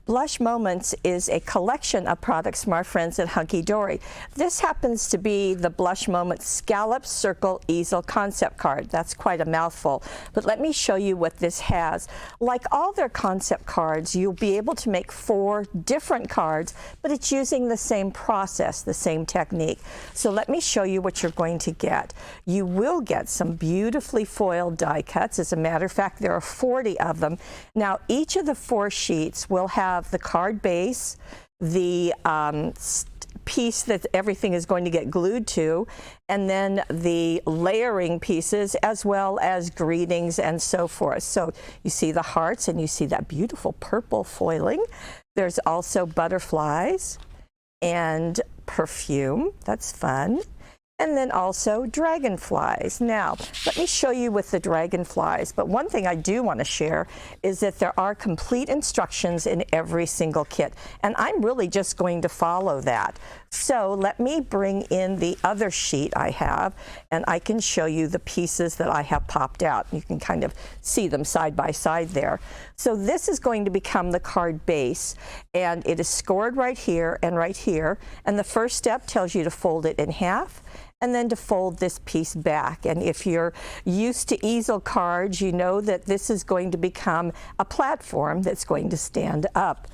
Blush Moments is a collection of products from our friends at Hunkydory. This happens to be the Blush Moments Scalloped Circle Easel concept card. That's quite a mouthful, but let me show you what this has. Like all their concept cards, you'll be able to make 4 different cards, but it's using the same process, the same technique. So let me show you what you're going to get. You will get some beautifully foiled die cuts. As a matter of fact, there are 40 of them. Now, each of the 4 sheets will have the card base, the piece that everything is going to get glued to, and then the layering pieces, as well as greetings and so forth. So you see the hearts and you see that beautiful purple foiling. There's also butterflies and perfume. That's fun. And then also dragonflies. Now, let me show you with the dragonflies, but one thing I do want to share is that there are complete instructions in every single kit, and I'm really just going to follow that. So let me bring in the other sheet I have, and I can show you the pieces that I have popped out. You can kind of see them side by side there. So this is going to become the card base, and it is scored right here, and the first step tells you to fold it in half, and then to fold this piece back. And if you're used to easel cards, you know that this is going to become a platform that's going to stand up.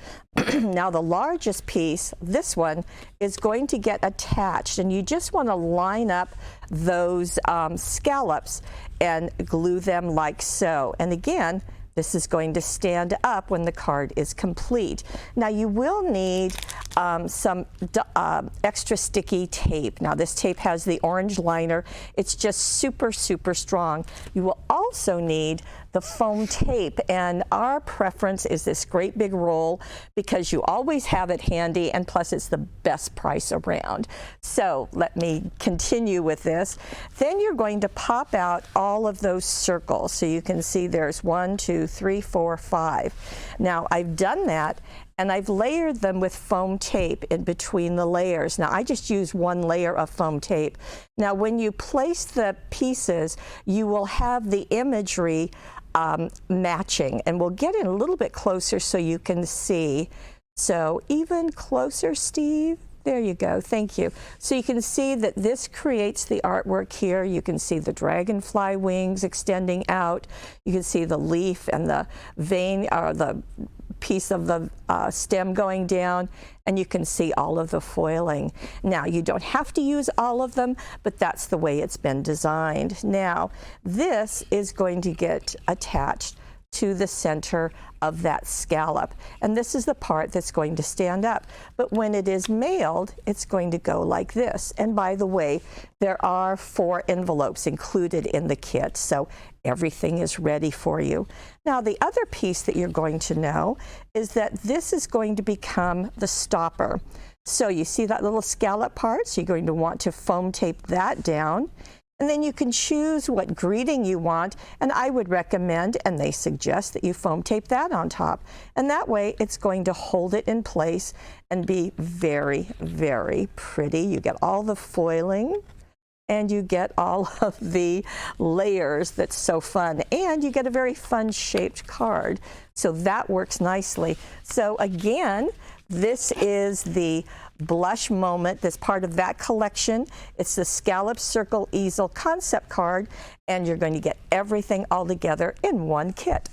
Now the largest piece, this one, is going to get attached, and you just want to line up those scallops and glue them like so. And again, this is going to stand up when the card is complete. Now you will need some extra sticky tape. Now this tape has the orange liner. It's just super, super strong. You will also need the foam tape, and our preference is this great big roll because you always have it handy, and plus it's the best price around. So let me continue with this. Then you're going to pop out all of those circles. So you can see there's 1, 2, 3, 4, 5. Now I've done that, and I've layered them with foam tape in between the layers. Now I just use 1 layer of foam tape. Now when you place the pieces, you will have the imagery matching, and we'll get in a little bit closer so you can see. So even closer, Steve. There you go, thank you. So you can see that this creates the artwork here. You can see the dragonfly wings extending out. You can see the leaf and the vein, or the piece of the stem going down, and you can see all of the foiling. Now, you don't have to use all of them, but that's the way it's been designed. Now, this is going to get attached to the center of that scallop, and this is the part that's going to stand up. But when it is mailed, it's going to go like this. And by the way, there are 4 envelopes included in the kit, so everything is ready for you. Now the other piece that you're going to know is that this is going to become the stopper. So you see that little scallop part, so you're going to want to foam tape that down. And then you can choose what greeting you want, and I would recommend, and they suggest, that you foam tape that on top. And that way it's going to hold it in place and be very, very pretty. You get all the foiling, and you get all of the layers. That's so fun. And you get a very fun shaped card. So that works nicely. So again, this is the Blush Moment that's part of that collection. It's the Scalloped Circle Easel concept card, and you're going to get everything all together in 1 kit.